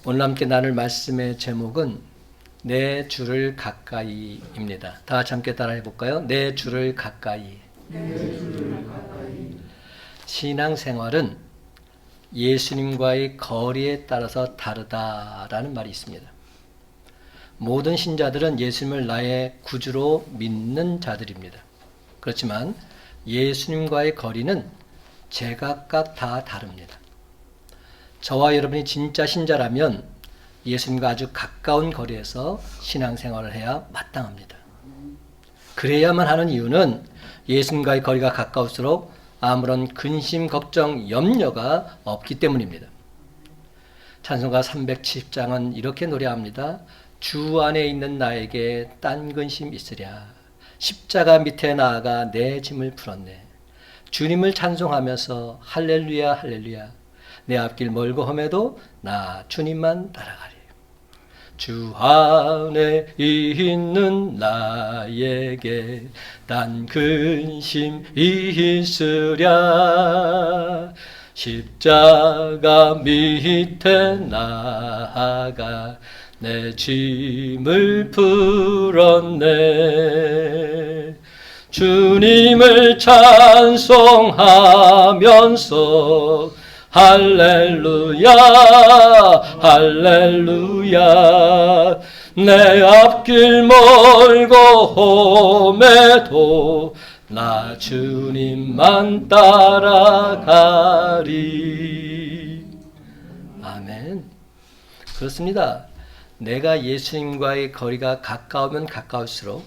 오늘 함께 나눌 말씀의 제목은 내 주를 가까이입니다. 다 같이 함께 따라해 볼까요? 내 주를 가까이. 신앙생활은 예수님과의 거리에 따라서 다르다라는 말이 있습니다. 모든 신자들은 예수님을 나의 구주로 믿는 자들입니다. 그렇지만 예수님과의 거리는 제각각 다 다릅니다. 저와 여러분이 진짜 신자라면 예수님과 아주 가까운 거리에서 신앙생활을 해야 마땅합니다. 그래야만 하는 이유는 예수님과의 거리가 가까울수록 아무런 근심, 걱정, 염려가 없기 때문입니다. 찬송가 370장은 이렇게 노래합니다. 주 안에 있는 나에게 딴 근심 있으랴. 십자가 밑에 나아가 내 짐을 풀었네. 주님을 찬송하면서 할렐루야 할렐루야. 내 앞길 멀고 험해도 나 주님만 따라가리. 주 안에 있는 나에게 딴 근심 있으랴. 십자가 밑에 나아가 내 짐을 풀었네. 주님을 찬송하면서 할렐루야 할렐루야. 내 앞길 멀고 험해도 나 주님만 따라가리. 아멘. 그렇습니다. 내가 예수님과의 거리가 가까우면 가까울수록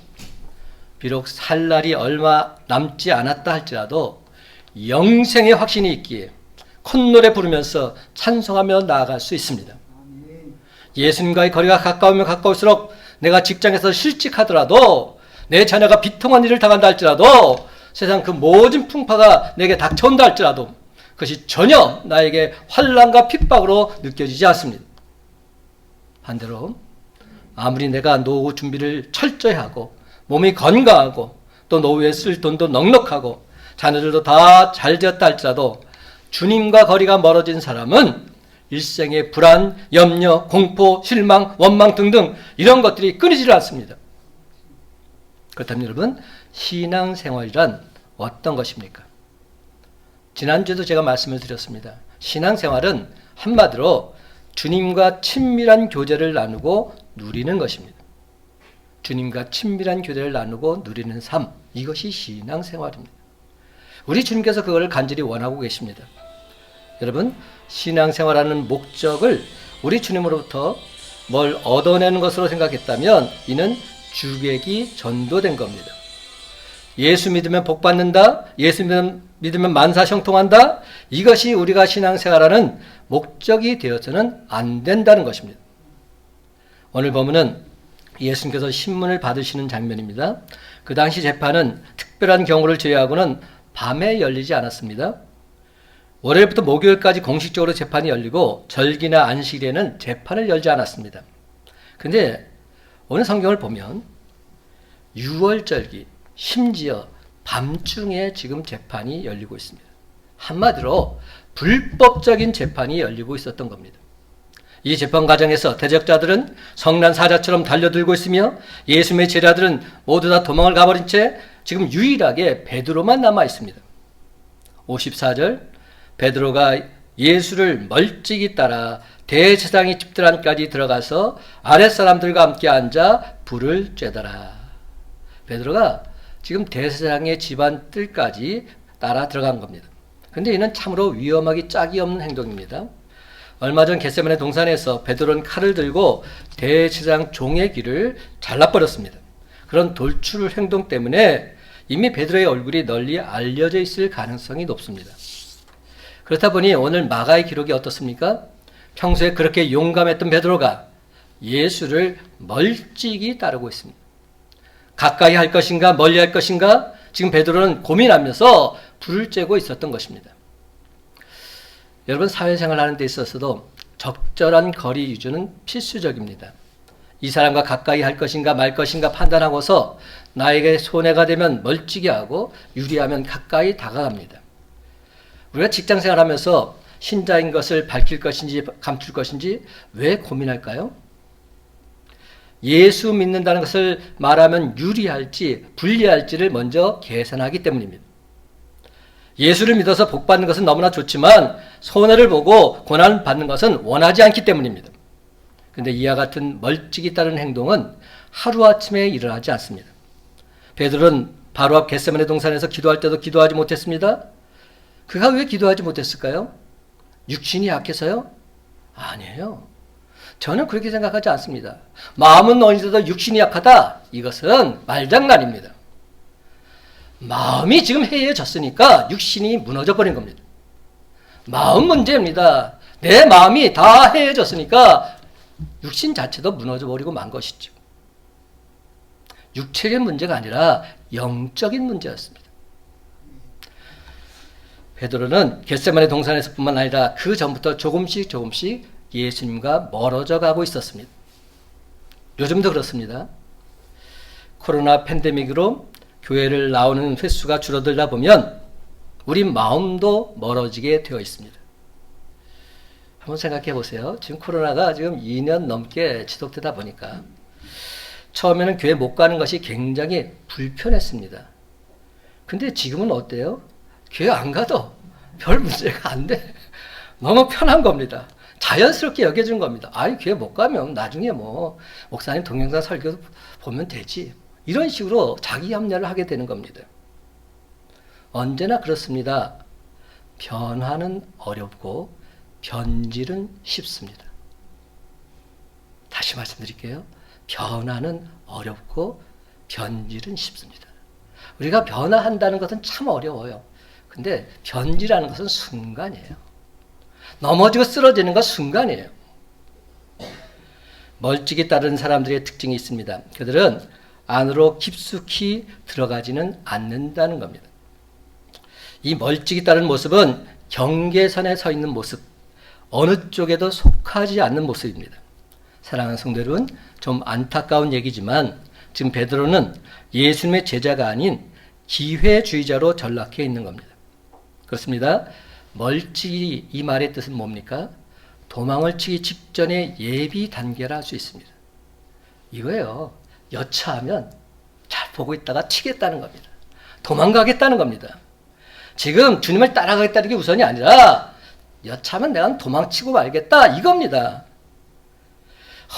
비록 살 날이 얼마 남지 않았다 할지라도 영생의 확신이 있기에 콧노래 부르면서 찬송하며 나아갈 수 있습니다. 예수님과의 거리가 가까우면 가까울수록 내가 직장에서 실직하더라도 내 자녀가 비통한 일을 당한다 할지라도 세상 그 모든 풍파가 내게 닥쳐온다 할지라도 그것이 전혀 나에게 환난과 핍박으로 느껴지지 않습니다. 반대로 아무리 내가 노후 준비를 철저히 하고 몸이 건강하고 또 노후에 쓸 돈도 넉넉하고 자녀들도 다 잘 되었다 할지라도 주님과 거리가 멀어진 사람은 일생의 불안, 염려, 공포, 실망, 원망 등등 이런 것들이 끊이질 않습니다. 그렇다면 여러분, 신앙생활이란 어떤 것입니까? 지난주에도 제가 말씀을 드렸습니다. 신앙생활은 한마디로 주님과 친밀한 교제를 나누고 누리는 것입니다. 주님과 친밀한 교제를 나누고 누리는 삶, 이것이 신앙생활입니다. 우리 주님께서 그걸 간절히 원하고 계십니다. 여러분, 신앙생활하는 목적을 우리 주님으로부터 뭘 얻어내는 것으로 생각했다면 이는 주객이 전도된 겁니다. 예수 믿으면 복 받는다, 예수 믿으면 만사형통한다, 이것이 우리가 신앙생활하는 목적이 되어서는 안 된다는 것입니다. 오늘 보면은 예수님께서 신문을 받으시는 장면입니다. 그 당시 재판은 특별한 경우를 제외하고는 밤에 열리지 않았습니다. 월요일부터 목요일까지 공식적으로 재판이 열리고 절기나 안식일에는 재판을 열지 않았습니다. 근데 오늘 성경을 보면 6월절기, 심지어 밤중에 지금 재판이 열리고 있습니다. 한마디로 불법적인 재판이 열리고 있었던 겁니다. 이 재판 과정에서 대적자들은 성난 사자처럼 달려들고 있으며 예수님의 제자들은 모두 다 도망을 가버린 채 지금 유일하게 베드로만 남아 있습니다. 54절, 베드로가 예수를 멀찍이 따라 대제사장의 집들 안까지 들어가서 아랫사람들과 함께 앉아 불을 쬐더라. 베드로가 지금 대제사장의 집안 뜰까지 따라 들어간 겁니다. 근데 이는 참으로 위험하기 짝이 없는 행동입니다. 얼마 전 겟세마네 동산에서 베드로는 칼을 들고 대제사장 종의 귀를 잘라버렸습니다. 그런 돌출 행동 때문에 이미 베드로의 얼굴이 널리 알려져 있을 가능성이 높습니다. 그렇다 보니 오늘 마가의 기록이 어떻습니까? 평소에 그렇게 용감했던 베드로가 예수를 멀찍이 따르고 있습니다. 가까이 할 것인가 멀리 할 것인가 지금 베드로는 고민하면서 불을 쬐고 있었던 것입니다. 여러분, 사회생활 하는 데 있어서도 적절한 거리 유지는 필수적입니다. 이 사람과 가까이 할 것인가 말 것인가 판단하고서 나에게 손해가 되면 멀찍이 하고 유리하면 가까이 다가갑니다. 우리가 직장생활 하면서 신자인 것을 밝힐 것인지 감출 것인지 왜 고민할까요? 예수 믿는다는 것을 말하면 유리할지 불리할지를 먼저 계산하기 때문입니다. 예수를 믿어서 복받는 것은 너무나 좋지만 손해를 보고 고난을 받는 것은 원하지 않기 때문입니다. 그런데 이와 같은 멀찍이 따른 행동은 하루아침에 일어나지 않습니다. 베드로는 바로 앞 겟세마네 동산에서 기도할 때도 기도하지 못했습니다. 그가 왜 기도하지 못했을까요? 육신이 약해서요? 아니에요. 저는 그렇게 생각하지 않습니다. 마음은 언제도 육신이 약하다. 이것은 말장난입니다. 마음이 지금 해이해졌으니까 육신이 무너져 버린 겁니다. 마음 문제입니다. 내 마음이 다 해이해졌으니까 육신 자체도 무너져 버리고 만 것이죠. 육체적인 문제가 아니라 영적인 문제였습니다. 베드로는 겟세마네 동산에서뿐만 아니라 그 전부터 조금씩 예수님과 멀어져 가고 있었습니다. 요즘도 그렇습니다. 코로나 팬데믹으로 교회를 나오는 횟수가 줄어들다 보면 우리 마음도 멀어지게 되어 있습니다. 한번 생각해 보세요. 지금 코로나가 지금 2년 넘게 지속되다 보니까 처음에는 교회 못 가는 것이 굉장히 불편했습니다. 근데 지금은 어때요? 교회 안 가도 별 문제가 안 돼. 너무 편한 겁니다. 자연스럽게 여겨준 겁니다. 아이, 교회 못 가면 나중에 뭐 목사님 동영상 설교 보면 되지. 이런 식으로 자기 합리화를 하게 되는 겁니다. 언제나 그렇습니다. 변화는 어렵고 변질은 쉽습니다. 다시 말씀드릴게요. 변화는 어렵고 변질은 쉽습니다. 우리가 변화한다는 것은 참 어려워요. 근데 변질하는 것은 순간이에요. 넘어지고 쓰러지는 것 순간이에요. 멀찍이 따르는 사람들의 특징이 있습니다. 그들은 안으로 깊숙이 들어가지는 않는다는 겁니다. 이 멀찍이 따르는 모습은 경계선에 서 있는 모습, 어느 쪽에도 속하지 않는 모습입니다. 사랑하는 성도 여러분, 좀 안타까운 얘기지만 지금 베드로는 예수님의 제자가 아닌 기회주의자로 전락해 있는 겁니다. 그렇습니다. 멀찍이 이 말의 뜻은 뭡니까? 도망을 치기 직전의 예비 단계라 할 수 있습니다. 이거예요. 여차하면 잘 보고 있다가 치겠다는 겁니다. 도망가겠다는 겁니다. 지금 주님을 따라가겠다는 게 우선이 아니라 여차하면 내가 도망치고 말겠다 이겁니다.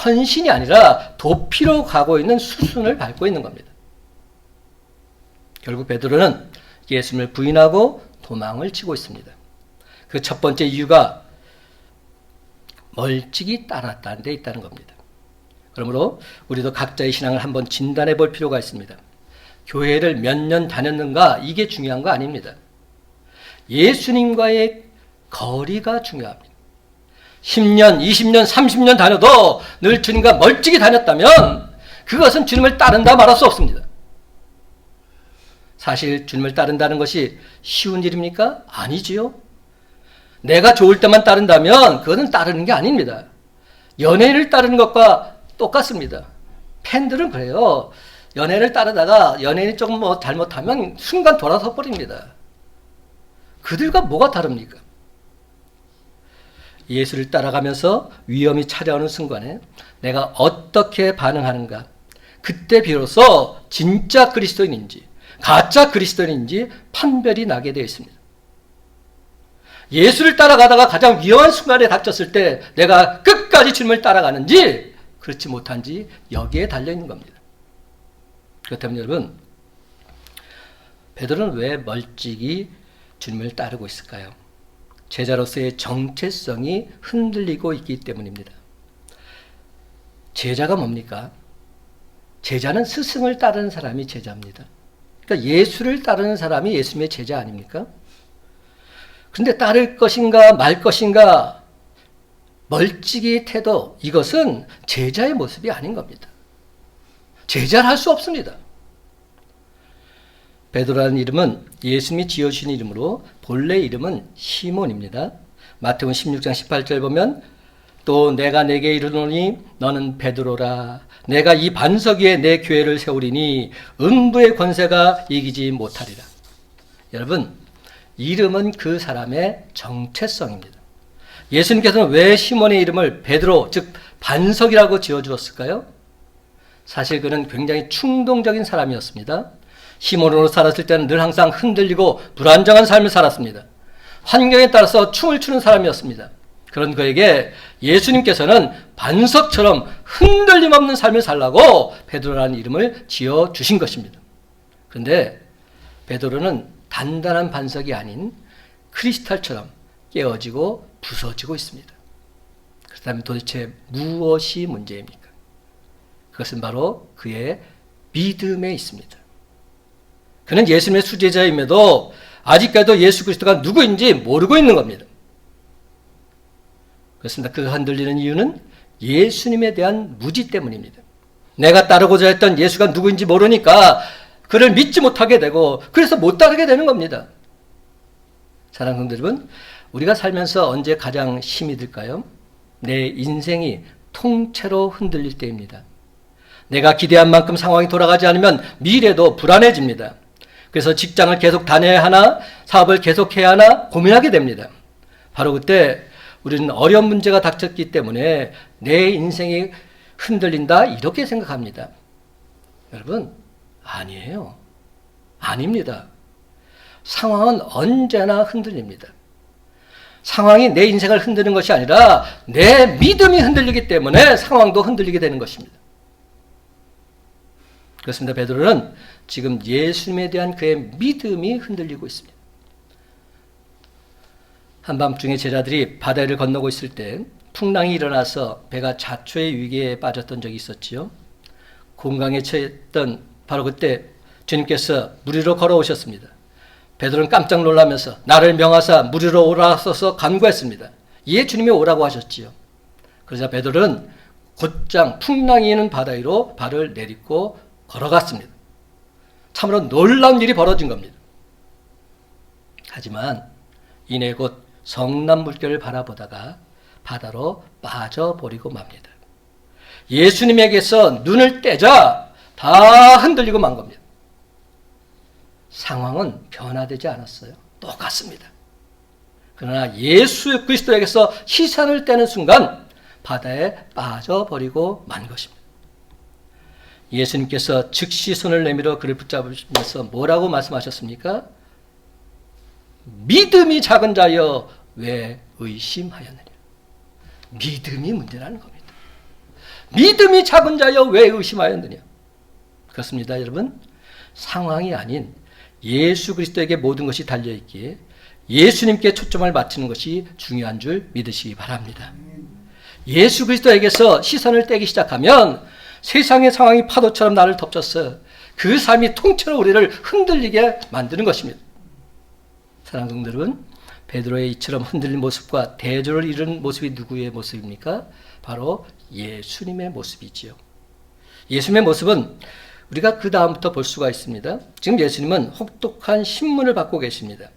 헌신이 아니라 도피로 가고 있는 수순을 밟고 있는 겁니다. 결국 베드로는 예수님을 부인하고 도망을 치고 있습니다. 그 첫 번째 이유가 멀찍이 따랐다는 데 있다는 겁니다. 그러므로 우리도 각자의 신앙을 한번 진단해 볼 필요가 있습니다. 교회를 몇 년 다녔는가 이게 중요한 거 아닙니다. 예수님과의 거리가 중요합니다. 10년, 20년, 30년 다녀도 늘 주님과 멀찍이 다녔다면 그것은 주님을 따른다 말할 수 없습니다. 사실 주님을 따른다는 것이 쉬운 일입니까? 아니지요. 내가 좋을 때만 따른다면 그것은 따르는 게 아닙니다. 연예인을 따르는 것과 똑같습니다. 팬들은 그래요. 연예인을 따르다가 연예인이 조금 뭐 잘못하면 순간 돌아서 버립니다. 그들과 뭐가 다릅니까? 예수를 따라가면서 위험이 찾아오는 순간에 내가 어떻게 반응하는가, 그때 비로소 진짜 그리스도인인지 가짜 그리스도인인지 판별이 나게 되어 있습니다. 예수를 따라가다가 가장 위험한 순간에 닥쳤을 때 내가 끝까지 주님을 따라가는지 그렇지 못한지 여기에 달려있는 겁니다. 그렇다면 여러분, 베드로는 왜 멀찍이 주님을 따르고 있을까요? 제자로서의 정체성이 흔들리고 있기 때문입니다. 제자가 뭡니까? 제자는 스승을 따르는 사람이 제자입니다. 그러니까 예수를 따르는 사람이 예수님의 제자 아닙니까? 그런데 따를 것인가 말 것인가 멀찍이 태도, 이것은 제자의 모습이 아닌 겁니다. 제자를 할 수 없습니다. 베드로라는 이름은 예수님이 지어주신 이름으로 본래 이름은 시몬입니다. 마태복음 16장 18절 보면 또 내가 내게 이르노니 너는 베드로라 내가 이 반석 위에 내 교회를 세우리니 음부의 권세가 이기지 못하리라. 여러분, 이름은 그 사람의 정체성입니다. 예수님께서는 왜 시몬의 이름을 베드로, 즉 반석이라고 지어주었을까요? 사실 그는 굉장히 충동적인 사람이었습니다. 시몬으로 살았을 때는 늘 항상 흔들리고 불안정한 삶을 살았습니다. 환경에 따라서 춤을 추는 사람이었습니다. 그런 그에게 예수님께서는 반석처럼 흔들림 없는 삶을 살라고 베드로라는 이름을 지어주신 것입니다. 그런데 베드로는 단단한 반석이 아닌 크리스탈처럼 깨어지고 부서지고 있습니다. 그렇다면 도대체 무엇이 문제입니까? 그것은 바로 그의 믿음에 있습니다. 그는 예수님의 수제자임에도 아직까지도 예수 그리스도가 누구인지 모르고 있는 겁니다. 그렇습니다. 그가 흔들리는 이유는 예수님에 대한 무지 때문입니다. 내가 따르고자 했던 예수가 누구인지 모르니까 그를 믿지 못하게 되고 그래서 못 따르게 되는 겁니다. 사랑하는 성도 여러분, 우리가 살면서 언제 가장 힘이 들까요? 내 인생이 통째로 흔들릴 때입니다. 내가 기대한 만큼 상황이 돌아가지 않으면 미래도 불안해집니다. 그래서 직장을 계속 다녀야 하나, 사업을 계속해야 하나 고민하게 됩니다. 바로 그때 우리는 어려운 문제가 닥쳤기 때문에 내 인생이 흔들린다 이렇게 생각합니다. 여러분, 아니에요. 아닙니다. 상황은 언제나 흔들립니다. 상황이 내 인생을 흔드는 것이 아니라 내 믿음이 흔들리기 때문에 상황도 흔들리게 되는 것입니다. 그렇습니다. 베드로는 지금 예수님에 대한 그의 믿음이 흔들리고 있습니다. 한밤중에 제자들이 바다를 건너고 있을 때 풍랑이 일어나서 배가 자초의 위기에 빠졌던 적이 있었지요. 공강에 처했던 바로 그때 주님께서 물 위로 걸어오셨습니다. 베드로는 깜짝 놀라면서 나를 명하사 물 위로 오라서서 간구했습니다. 이에 주님이 오라고 하셨지요. 그러자 베드로는 곧장 풍랑이 있는 바다 위로 발을 내딛고 걸어갔습니다. 참으로 놀라운 일이 벌어진 겁니다. 하지만 이내 곧 성난 물결을 바라보다가 바다로 빠져버리고 맙니다. 예수님에게서 눈을 떼자 다 흔들리고 만 겁니다. 상황은 변화되지 않았어요. 똑같습니다. 그러나 예수 그리스도에게서 시선을 떼는 순간 바다에 빠져버리고 만 것입니다. 예수님께서 즉시 손을 내밀어 그를 붙잡으시면서 뭐라고 말씀하셨습니까? 믿음이 작은 자여 왜 의심하였느냐. 믿음이 문제라는 겁니다. 믿음이 작은 자여 왜 의심하였느냐. 그렇습니다, 여러분. 상황이 아닌 예수 그리스도에게 모든 것이 달려있기에 예수님께 초점을 맞추는 것이 중요한 줄 믿으시기 바랍니다. 예수 그리스도에게서 시선을 떼기 시작하면 세상의 상황이 파도처럼 나를 덮쳤어요. 그 삶이 통째로 우리를 흔들리게 만드는 것입니다. 사랑하는 성도 여러분, 베드로의 이처럼 흔들린 모습과 대조를 이룬 모습이 누구의 모습입니까? 바로 예수님의 모습이지요. 예수님의 모습은 우리가 그 다음부터 볼 수가 있습니다. 지금 예수님은 혹독한 신문을 받고 계십니다.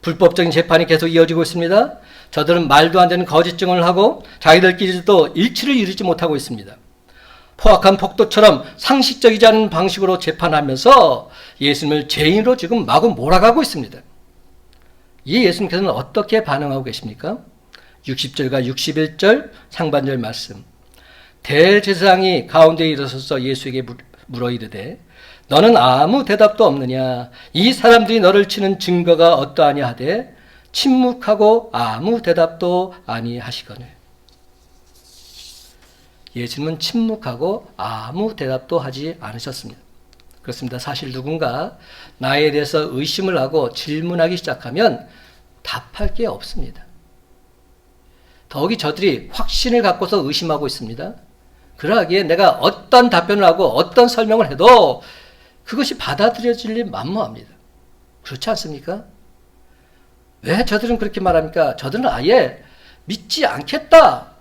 불법적인 재판이 계속 이어지고 있습니다. 저들은 말도 안 되는 거짓 증언을 하고 자기들끼리도 일치를 이루지 못하고 있습니다. 포악한 폭도처럼 상식적이지 않은 방식으로 재판하면서 예수님을 죄인으로 지금 마구 몰아가고 있습니다. 이 예수님께서는 어떻게 반응하고 계십니까? 60절과 61절 상반절 말씀. 대제사장이 가운데에 일어서서 예수에게 물어 이르되 너는 아무 대답도 없느냐? 이 사람들이 너를 치는 증거가 어떠하냐 하되 침묵하고 아무 대답도 아니하시거늘. 예수님은 침묵하고 아무 대답도 하지 않으셨습니다. 그렇습니다. 사실 누군가 나에 대해서 의심을 하고 질문하기 시작하면 답할 게 없습니다. 더욱이 저들이 확신을 갖고서 의심하고 있습니다. 그러하기에 내가 어떤 답변을 하고 어떤 설명을 해도 그것이 받아들여질 일 만무합니다. 그렇지 않습니까? 왜 저들은 그렇게 말합니까? 저들은 아예 믿지 않겠다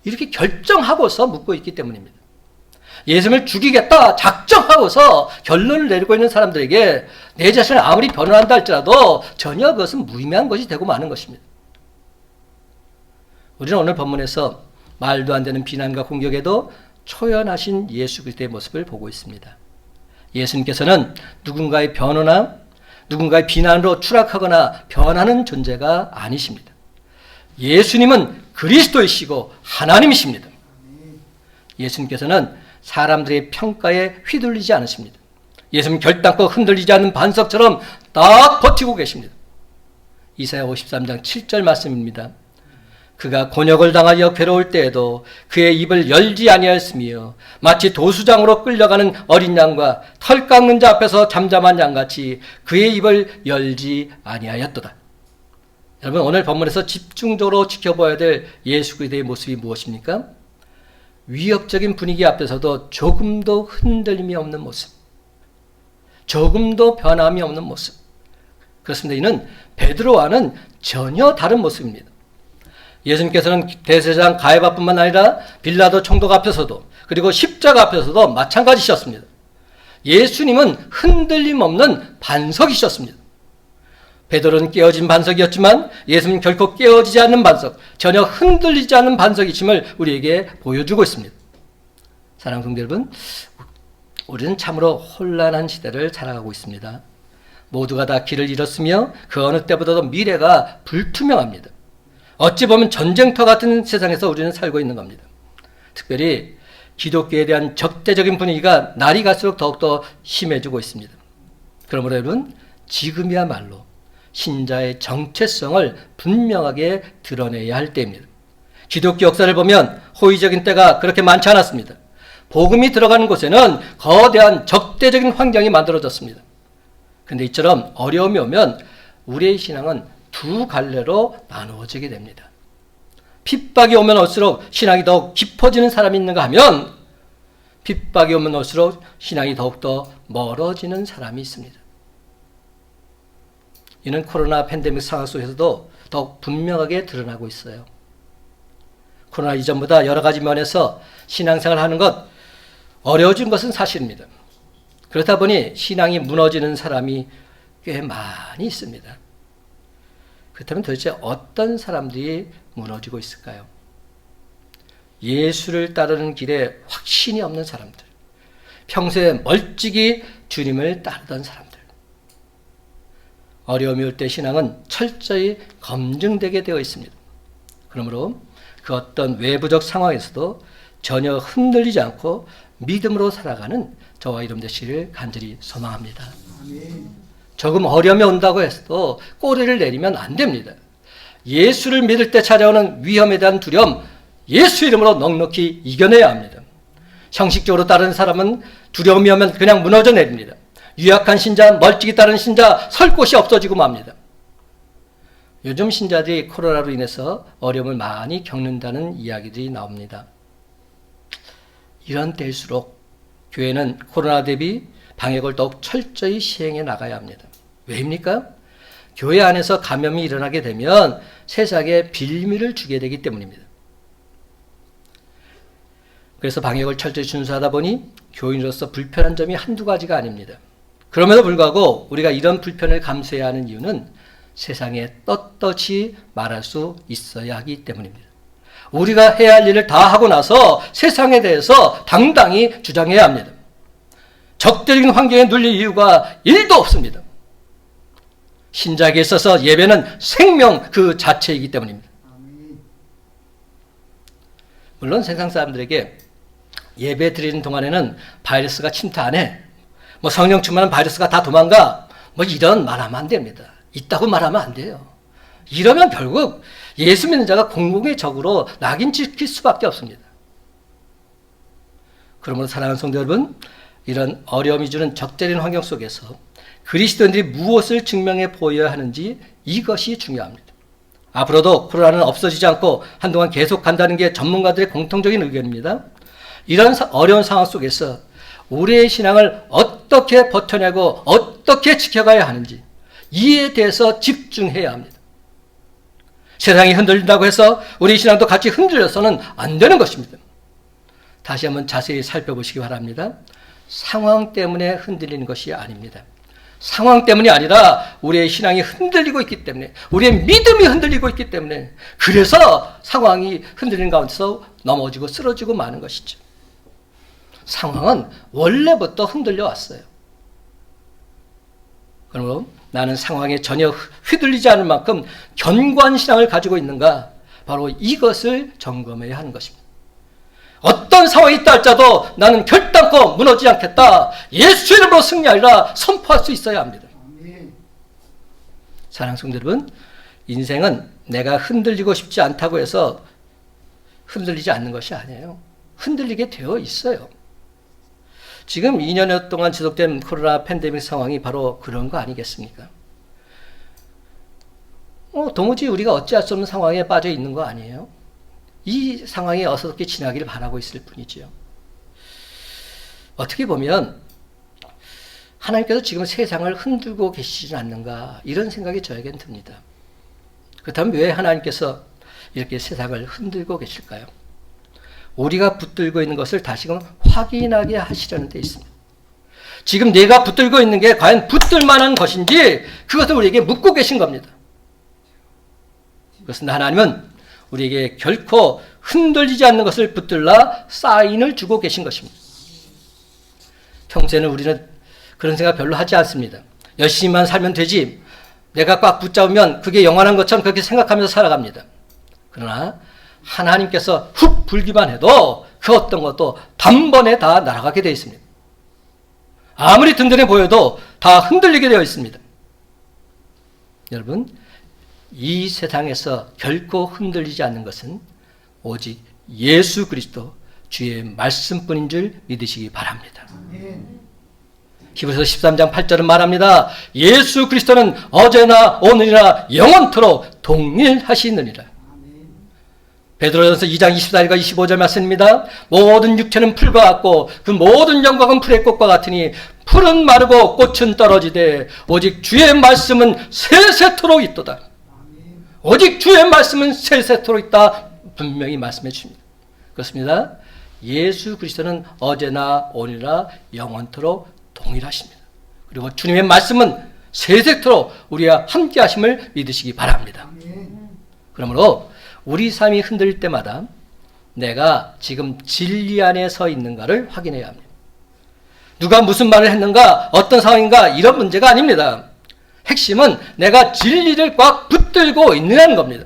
이렇게 결정하고서 묻고 있기 때문입니다. 예수님을 죽이겠다 작정하고서 결론을 내리고 있는 사람들에게 내 자신을 아무리 변호한다 할지라도 전혀 그것은 무의미한 것이 되고 마는 것입니다. 우리는 오늘 본문에서 말도 안 되는 비난과 공격에도 초연하신 예수 그리스도의 모습을 보고 있습니다. 예수님께서는 누군가의 변호나 누군가의 비난으로 추락하거나 변하는 존재가 아니십니다. 예수님은 그리스도이시고 하나님이십니다. 예수님께서는 사람들의 평가에 휘둘리지 않으십니다. 예수님 결단코 흔들리지 않는 반석처럼 딱 버티고 계십니다. 이사야 53장 7절 말씀입니다. 그가 곤욕을 당하여 괴로울 때에도 그의 입을 열지 아니하였으며 마치 도수장으로 끌려가는 어린 양과 털 깎는 자 앞에서 잠잠한 양같이 그의 입을 열지 아니하였도다. 여러분, 오늘 본문에서 집중적으로 지켜봐야 될 예수 그리스도의 모습이 무엇입니까? 위협적인 분위기 앞에서도 조금도 흔들림이 없는 모습, 조금도 변함이 없는 모습. 그렇습니다. 이는 베드로와는 전혀 다른 모습입니다. 예수님께서는 대제사장 가야바뿐만 아니라 빌라도 총독 앞에서도, 그리고 십자가 앞에서도 마찬가지셨습니다. 예수님은 흔들림 없는 반석이셨습니다. 베드로는 깨어진 반석이었지만 예수님은 결코 깨어지지 않는 반석, 전혀 흔들리지 않는 반석이심을 우리에게 보여주고 있습니다. 사랑하는 성도 여러분, 우리는 참으로 혼란한 시대를 살아가고 있습니다. 모두가 다 길을 잃었으며 그 어느 때보다도 미래가 불투명합니다. 어찌 보면 전쟁터 같은 세상에서 우리는 살고 있는 겁니다. 특별히 기독교에 대한 적대적인 분위기가 날이 갈수록 더욱더 심해지고 있습니다. 그러므로 여러분, 지금이야말로 신자의 정체성을 분명하게 드러내야 할 때입니다. 기독교 역사를 보면 호의적인 때가 그렇게 많지 않았습니다. 복음이 들어가는 곳에는 거대한 적대적인 환경이 만들어졌습니다. 그런데 이처럼 어려움이 오면 우리의 신앙은 두 갈래로 나누어지게 됩니다. 핍박이 오면 올수록 신앙이 더욱 깊어지는 사람이 있는가 하면 핍박이 오면 올수록 신앙이 더욱더 멀어지는 사람이 있습니다. 이는 코로나 팬데믹 상황 속에서도 더욱 분명하게 드러나고 있어요. 코로나 이전보다 여러 가지 면에서 신앙생활을 하는 것 어려워진 것은 사실입니다. 그렇다 보니 신앙이 무너지는 사람이 꽤 많이 있습니다. 그렇다면 도대체 어떤 사람들이 무너지고 있을까요? 예수를 따르는 길에 확신이 없는 사람들, 평소에 멀찍이 주님을 따르던 사람들. 어려움이 올 때 신앙은 철저히 검증되게 되어 있습니다. 그러므로 그 어떤 외부적 상황에서도 전혀 흔들리지 않고 믿음으로 살아가는 저와 여러분 되시기를 간절히 소망합니다. 조금 어려움이 온다고 해서 꼬리를 내리면 안 됩니다. 예수를 믿을 때 찾아오는 위험에 대한 두려움, 예수 이름으로 넉넉히 이겨내야 합니다. 형식적으로 따르는 사람은 두려움이 오면 그냥 무너져 내립니다. 유약한 신자, 멀찍이 따르는 신자, 설 곳이 없어지고 맙니다. 요즘 신자들이 코로나로 인해서 어려움을 많이 겪는다는 이야기들이 나옵니다. 이런 때일수록 교회는 코로나 대비 방역을 더욱 철저히 시행해 나가야 합니다. 왜입니까? 교회 안에서 감염이 일어나게 되면 세상에 빌미를 주게 되기 때문입니다. 그래서 방역을 철저히 준수하다 보니 교인으로서 불편한 점이 한두 가지가 아닙니다. 그럼에도 불구하고 우리가 이런 불편을 감수해야 하는 이유는 세상에 떳떳이 말할 수 있어야 하기 때문입니다. 우리가 해야 할 일을 다 하고 나서 세상에 대해서 당당히 주장해야 합니다. 적대적인 환경에 눌릴 이유가 1도 없습니다. 신자에게 있어서 예배는 생명 그 자체이기 때문입니다. 물론 세상 사람들에게 예배 드리는 동안에는 바이러스가 침투 안 해. 성령 충만한 바이러스가 다 도망가. 이런 말하면 안 됩니다. 있다고 말하면 안 돼요. 이러면 결국 예수 믿는 자가 공공의 적으로 낙인 찍힐 수밖에 없습니다. 그러므로 사랑하는 성도 여러분, 이런 어려움이 주는 적대적인 환경 속에서 그리스도인들이 무엇을 증명해 보여야 하는지 이것이 중요합니다. 앞으로도 코로나는 없어지지 않고 한동안 계속 간다는 게 전문가들의 공통적인 의견입니다. 이런 어려운 상황 속에서 우리의 신앙을 어떻게 버텨내고 어떻게 지켜가야 하는지 이에 대해서 집중해야 합니다. 세상이 흔들린다고 해서 우리 신앙도 같이 흔들려서는 안 되는 것입니다. 다시 한번 자세히 살펴보시기 바랍니다. 상황 때문에 흔들리는 것이 아닙니다. 상황 때문이 아니라 우리의 신앙이 흔들리고 있기 때문에, 우리의 믿음이 흔들리고 있기 때문에, 그래서 상황이 흔들리는 가운데서 넘어지고 쓰러지고 마는 것이죠. 상황은 원래부터 흔들려 왔어요. 그러므로 나는 상황에 전혀 휘둘리지 않을 만큼 견고한 신앙을 가지고 있는가, 바로 이것을 점검해야 하는 것입니다. 어떤 상황이 있다 할지라도 나는 결단코 무너지지 않겠다. 예수 이름으로 승리하리라 선포할 수 있어야 합니다. 사랑하는 성도 여러분, 인생은 내가 흔들리고 싶지 않다고 해서 흔들리지 않는 것이 아니에요. 흔들리게 되어 있어요. 지금 2년여 동안 지속된 코로나 팬데믹 상황이 바로 그런 거 아니겠습니까? 도무지 우리가 어찌할 수 없는 상황에 빠져 있는 거 아니에요? 이 상황이 어떻게 지나기를 바라고 있을 뿐이지요. 어떻게 보면 하나님께서 지금 세상을 흔들고 계시지 않는가 이런 생각이 저에겐 듭니다. 그렇다면 왜 하나님께서 이렇게 세상을 흔들고 계실까요? 우리가 붙들고 있는 것을 다시금 확인하게 하시려는 데 있습니다. 지금 내가 붙들고 있는 게 과연 붙들 만한 것인지 그것을 우리에게 묻고 계신 겁니다. 그렇습니다. 하나님은 우리에게 결코 흔들리지 않는 것을 붙들라 사인을 주고 계신 것입니다. 평소에는 우리는 그런 생각 별로 하지 않습니다. 열심히만 살면 되지, 내가 꽉 붙잡으면 그게 영원한 것처럼 그렇게 생각하면서 살아갑니다. 그러나 하나님께서 훅 불기만 해도 그 어떤 것도 단번에 다 날아가게 되어 있습니다. 아무리 든든해 보여도 다 흔들리게 되어 있습니다. 여러분, 이 세상에서 결코 흔들리지 않는 것은 오직 예수 그리스도 주의 말씀뿐인 줄 믿으시기 바랍니다. 히브리서 13장 8절은 말합니다. 예수 그리스도는 어제나 오늘이나 영원토록 동일하시느니라. 베드로전서 2장 24절과 25절 말씀입니다. 모든 육체는 풀과 같고 그 모든 영광은 풀의 꽃과 같으니 풀은 마르고 꽃은 떨어지되 오직 주의 말씀은 세세토록 있도다. 오직 주의 말씀은 세세토록 있다. 분명히 말씀해 주십니다. 그렇습니다. 예수 그리스도는 어제나 오늘이나 영원토록 동일하십니다. 그리고 주님의 말씀은 세세토록 우리와 함께 하심을 믿으시기 바랍니다. 그러므로 우리 삶이 흔들릴 때마다 내가 지금 진리 안에 서 있는가를 확인해야 합니다. 누가 무슨 말을 했는가, 어떤 상황인가 이런 문제가 아닙니다. 핵심은 내가 진리를 꽉 붙들고 있느냐는 겁니다.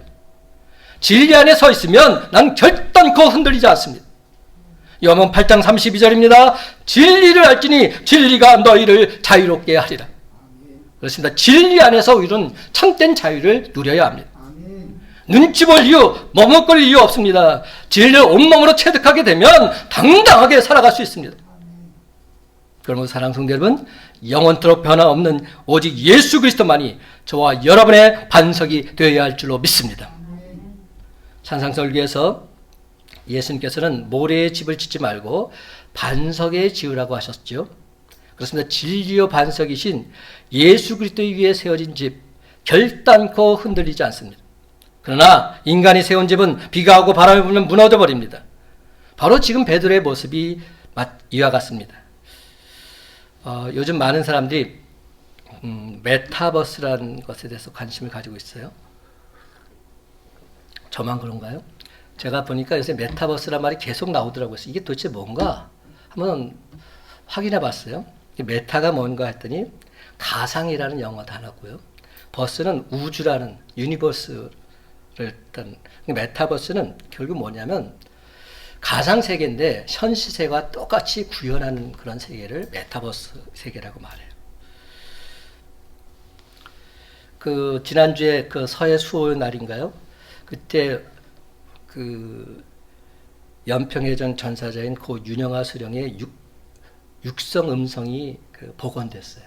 진리 안에 서 있으면 난 결단코 흔들리지 않습니다. 요한복음 8장 32절입니다. 진리를 알지니 진리가 너희를 자유롭게 하리라. 그렇습니다. 진리 안에서 우리는 참된 자유를 누려야 합니다. 눈치 볼 이유, 머뭇거릴 이유 없습니다. 진리를 온몸으로 체득하게 되면 당당하게 살아갈 수 있습니다. 그러므로 사랑하는 성도 여러분, 영원토록 변화없는 오직 예수 그리스도만이 저와 여러분의 반석이 되어야 할 줄로 믿습니다. 산상설교에서 예수님께서는 모래의 집을 짓지 말고 반석에 지으라고 하셨죠. 그렇습니다. 진리요 반석이신 예수 그리스도 위에 세워진 집 결단코 흔들리지 않습니다. 그러나 인간이 세운 집은 비가 오고 바람이 불면 무너져 버립니다. 바로 지금 베드로의 모습이 이와 같습니다. 요즘 많은 사람들이 메타버스라는 것에 대해서 관심을 가지고 있어요. 저만 그런가요? 제가 보니까 요새 메타버스란 말이 계속 나오더라고요. 이게 도대체 뭔가 한번 확인해 봤어요. 메타가 뭔가 했더니 가상이라는 영어 단어고요. 버스는 우주라는 유니버스를 일단 메타버스는 결국 뭐냐면 가상 세계인데 현 시세와 똑같이 구현하는 그런 세계를 메타버스 세계라고 말해요. 그 지난주에 그 서해 수호 날인가요? 그때 그 연평해전 전사자인 고 윤영아 수령의 육성 음성이 복원됐어요.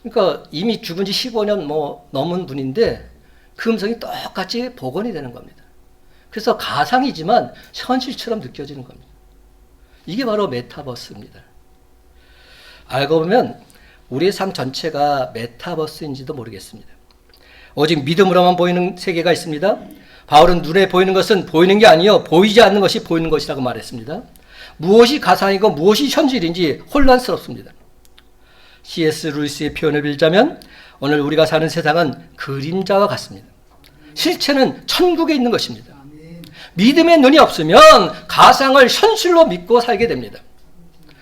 그러니까 이미 죽은 지 15년 넘은 분인데 그 음성이 똑같이 복원이 되는 겁니다. 그래서 가상이지만 현실처럼 느껴지는 겁니다. 이게 바로 메타버스입니다. 알고 보면 우리의 삶 전체가 메타버스인지도 모르겠습니다. 오직 믿음으로만 보이는 세계가 있습니다. 바울은 눈에 보이는 것은 보이는 게 아니요 보이지 않는 것이 보이는 것이라고 말했습니다. 무엇이 가상이고 무엇이 현실인지 혼란스럽습니다. C.S. 루이스의 표현을 빌자면 오늘 우리가 사는 세상은 그림자와 같습니다. 실체는 천국에 있는 것입니다. 믿음의 눈이 없으면 가상을 현실로 믿고 살게 됩니다.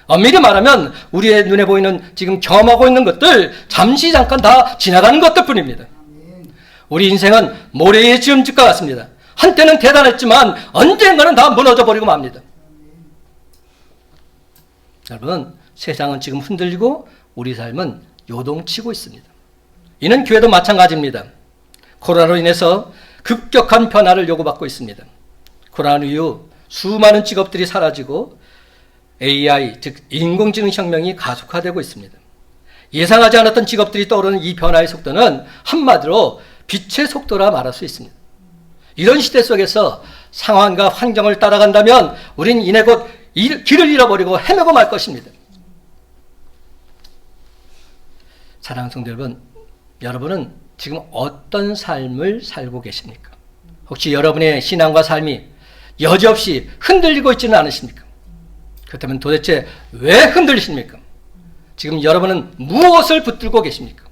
엄밀히 말하면 우리의 눈에 보이는 지금 경험하고 있는 것들 잠시 잠깐 다 지나가는 것들 뿐입니다. 우리 인생은 모래의 지음집과 같습니다. 한때는 대단했지만 언젠가는 다 무너져 버리고 맙니다. 여러분, 세상은 지금 흔들리고 우리 삶은 요동치고 있습니다. 이는 교회도 마찬가지입니다. 코로나로 인해서 급격한 변화를 요구받고 있습니다. 코로나 이후 수많은 직업들이 사라지고 AI, 즉 인공지능 혁명이 가속화되고 있습니다. 예상하지 않았던 직업들이 떠오르는 이 변화의 속도는 한마디로 빛의 속도라 말할 수 있습니다. 이런 시대 속에서 상황과 환경을 따라간다면 우린 이내 곧 길을 잃어버리고 헤매고 말 것입니다. 사랑하는 성도 여러분, 여러분은 지금 어떤 삶을 살고 계십니까? 혹시 여러분의 신앙과 삶이 여지없이 흔들리고 있지는 않으십니까? 그렇다면 도대체 왜 흔들리십니까? 지금 여러분은 무엇을 붙들고 계십니까?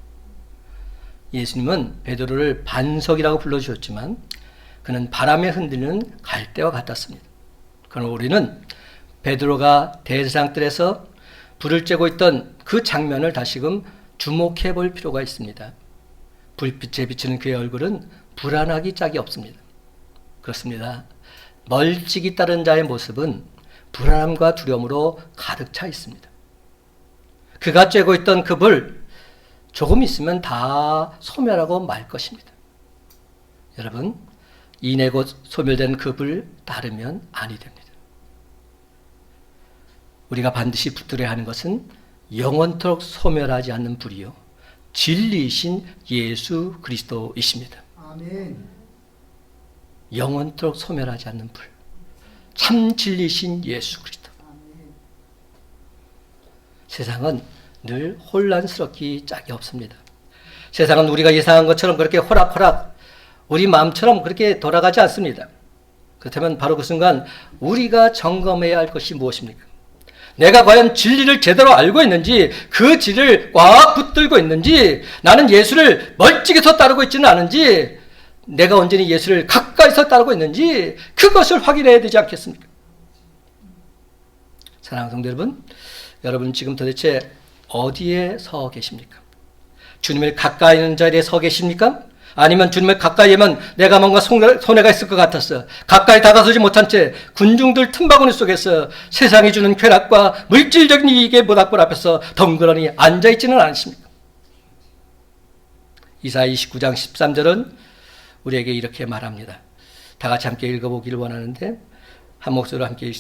예수님은 베드로를 반석이라고 불러주셨지만 그는 바람에 흔들리는 갈대와 같았습니다. 그러나 우리는 베드로가 대제사장들에서 불을 쬐고 있던 그 장면을 다시금 주목해 볼 필요가 있습니다. 불빛에 비치는 그의 얼굴은 불안하기 짝이 없습니다. 그렇습니다. 멀찍이 따른 자의 모습은 불안함과 두려움으로 가득 차 있습니다. 그가 쬐고 있던 그 불, 조금 있으면 다 소멸하고 말 것입니다. 여러분, 이내 곧 소멸된 그 불 따르면 아니 됩니다. 우리가 반드시 붙들어야 하는 것은 영원토록 소멸하지 않는 불이요, 진리이신 예수 그리스도이십니다. 아멘. 영원토록 소멸하지 않는 불, 참 진리이신 예수 그리스도. 아멘. 세상은 늘 혼란스럽기 짝이 없습니다. 세상은 우리가 예상한 것처럼 그렇게 호락호락 우리 마음처럼 그렇게 돌아가지 않습니다. 그렇다면 바로 그 순간 우리가 점검해야 할 것이 무엇입니까? 내가 과연 진리를 제대로 알고 있는지, 그 진리를 꽉 붙들고 있는지, 나는 예수를 멀찍이서 따르고 있지는 않은지, 내가 온전히 예수를 가까이서 따르고 있는지 그것을 확인해야 되지 않겠습니까? 사랑하는 성도 여러분, 여러분 지금 도대체 어디에 서 계십니까? 주님을 가까이 있는 자리에 서 계십니까? 아니면 주님을 가까이 하면 내가 뭔가 손해가 있을 것 같았어, 가까이 다가서지 못한 채 군중들 틈바구니 속에서 세상이 주는 쾌락과 물질적인 이익의 모닥불 앞에서 덩그러니 앉아있지는 않으십니까? 이사야 29장 13절은 우리에게 이렇게 말합니다. 다 같이 함께 읽어보기를 원하는데 한 목소리로 함께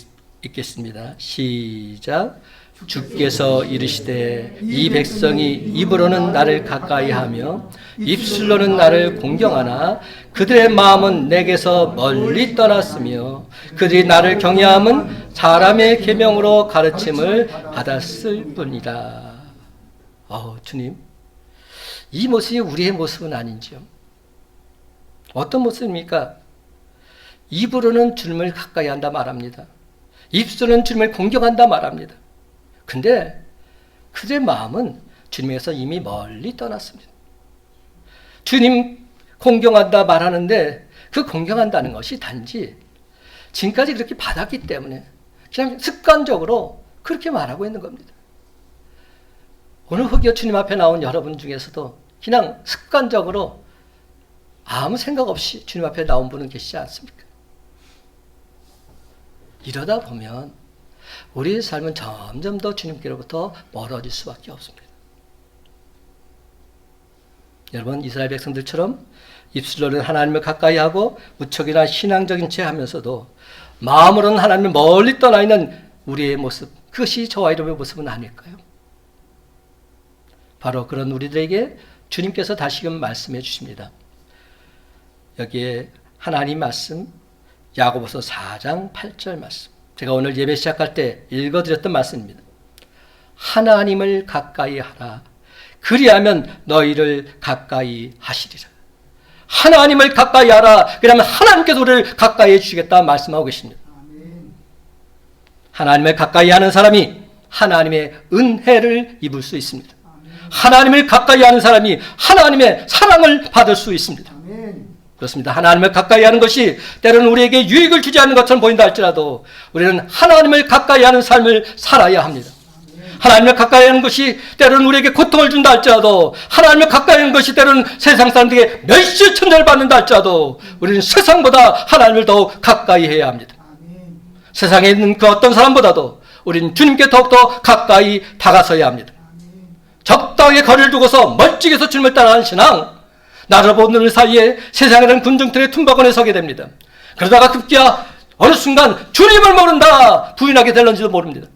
읽겠습니다. 시작. 주께서 이르시되 이 백성이 입으로는 나를 가까이하며 입술로는 나를 공경하나 그들의 마음은 내게서 멀리 떠났으며 그들이 나를 경외함은 사람의 계명으로 가르침을 받았을 뿐이라. 주님, 이 모습이 우리의 모습은 아닌지요? 어떤 모습입니까? 입으로는 주님을 가까이 한다 말합니다. 입술은 주님을 공경한다 말합니다. 근데 그들의 마음은 주님에서 이미 멀리 떠났습니다. 주님 공경한다 말하는데 그 공경한다는 것이 단지 지금까지 그렇게 받았기 때문에 그냥 습관적으로 그렇게 말하고 있는 겁니다. 오늘 혹여 주님 앞에 나온 여러분 중에서도 그냥 습관적으로 아무 생각 없이 주님 앞에 나온 분은 계시지 않습니까? 이러다 보면 우리의 삶은 점점 더 주님께로부터 멀어질 수밖에 없습니다. 여러분, 이스라엘 백성들처럼 입술로는 하나님을 가까이 하고 무척이나 신앙적인 채 하면서도 마음으로는 하나님을 멀리 떠나 있는 우리의 모습, 그것이 저와 여러분의 모습은 아닐까요? 바로 그런 우리들에게 주님께서 다시금 말씀해 주십니다. 여기에 하나님 말씀, 야고보서 4장 8절 말씀, 제가 오늘 예배 시작할 때 읽어드렸던 말씀입니다. 하나님을 가까이 하라. 그리하면 너희를 가까이 하시리라. 하나님을 가까이 하라. 그러면 하나님께서 우리를 가까이 해주시겠다 말씀하고 계십니다. 하나님을 가까이 하는 사람이 하나님의 은혜를 입을 수 있습니다. 하나님을 가까이 하는 사람이 하나님의 사랑을 받을 수 있습니다. 그렇습니다. 하나님을 가까이 하는 것이 때로는 우리에게 유익을 주지 않는 것처럼 보인다 할지라도 우리는 하나님을 가까이 하는 삶을 살아야 합니다. 하나님을 가까이 하는 것이 때로는 우리에게 고통을 준다 할지라도, 하나님을 가까이 하는 것이 때로는 세상 사람들에게 멸시천자를 받는다 할지라도 우리는 세상보다 하나님을 더욱 가까이 해야 합니다. 세상에 있는 그 어떤 사람보다도 우리는 주님께 더욱더 가까이 다가서야 합니다. 적당히 거리를 두고서 멀찍이서 주님을 따라가는 신앙, 나를 보는 사이에 세상이라는 군중틀의 틈바구니에 서게 됩니다. 그러다가 급기야 어느 순간 주님을 모른다 부인하게 될런지도 모릅니다.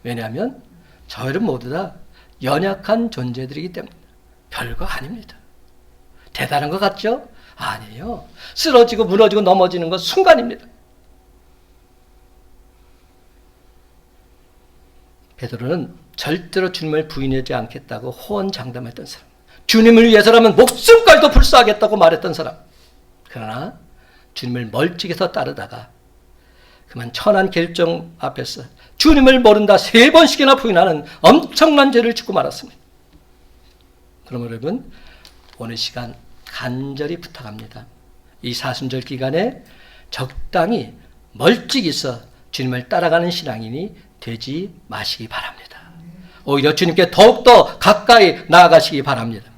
왜냐하면 저희는 모두 다 연약한 존재들이기 때문에. 별거 아닙니다. 대단한 것 같죠? 아니에요. 쓰러지고 무너지고 넘어지는 건 순간입니다. 베드로는 절대로 주님을 부인하지 않겠다고 호언장담했던 사람, 주님을 위해서라면 목숨까지도 불사하겠다고 말했던 사람. 그러나 주님을 멀찍이서 따르다가 그만 천한 결정 앞에서 주님을 모른다 3번씩이나 부인하는 엄청난 죄를 짓고 말았습니다. 그럼 여러분, 오늘 시간 간절히 부탁합니다. 이 사순절 기간에 적당히 멀찍이서 주님을 따라가는 신앙인이 되지 마시기 바랍니다. 오히려 주님께 더욱더 가까이 나아가시기 바랍니다.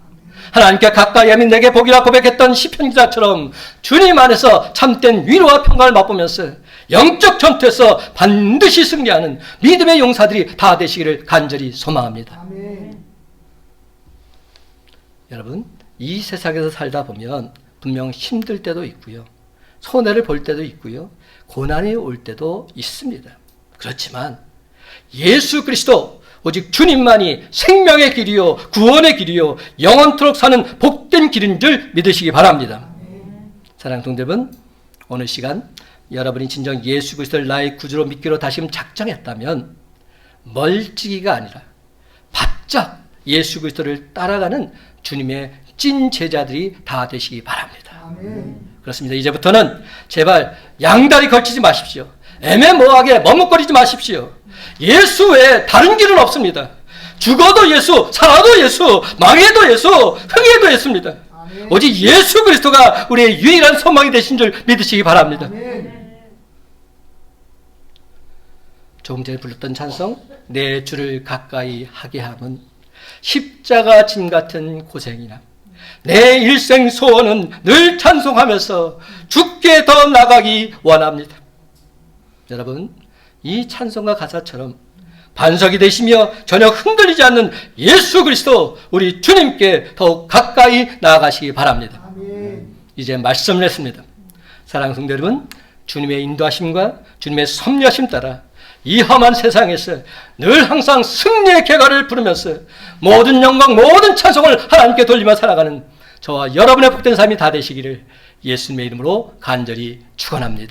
하나님께 가까이 하면 내게 복이라 고백했던 시편 기자처럼 주님 안에서 참된 위로와 평강을 맛보면서 영적 전투에서 반드시 승리하는 믿음의 용사들이 다 되시기를 간절히 소망합니다. 아멘. 여러분, 이 세상에서 살다 보면 분명 힘들 때도 있고요, 손해를 볼 때도 있고요, 고난이 올 때도 있습니다. 그렇지만 예수 그리스도 오직 주님만이 생명의 길이요 구원의 길이요 영원토록 사는 복된 길인 줄 믿으시기 바랍니다. 사랑하는 성도 여러분, 오늘 시간 여러분이 진정 예수 그리스도를 나의 구주로 믿기로 다시금 작정했다면 멀찍이가 아니라 바짝 예수 그리스도를 따라가는 주님의 찐 제자들이 다 되시기 바랍니다. 그렇습니다. 이제부터는 제발 양다리 걸치지 마십시오. 애매모호하게 머뭇거리지 마십시오. 예수 외에 다른 길은 없습니다. 죽어도 예수, 살아도 예수, 망해도 예수, 흥해도 예수입니다. 아멘. 오직 예수 그리스도가 우리의 유일한 소망이 되신 줄 믿으시기 바랍니다. 아멘. 조금 전에 불렀던 찬송, 내 주를 가까이 하게 함은 십자가 짐 같은 고생이나 내 일생 소원은 늘 찬송하면서 주께 더 나가기 원합니다. 여러분, 이 찬송가 가사처럼 반석이 되시며 전혀 흔들리지 않는 예수 그리스도 우리 주님께 더욱 가까이 나아가시기 바랍니다. 아멘. 이제 말씀을 했습니다. 사랑하는 성도 여러분, 주님의 인도하심과 주님의 섭리하심 따라 이 험한 세상에서 늘 항상 승리의 궤가를 부르면서 모든 영광 모든 찬송을 하나님께 돌리며 살아가는 저와 여러분의 복된 삶이 다 되시기를 예수님의 이름으로 간절히 축원합니다.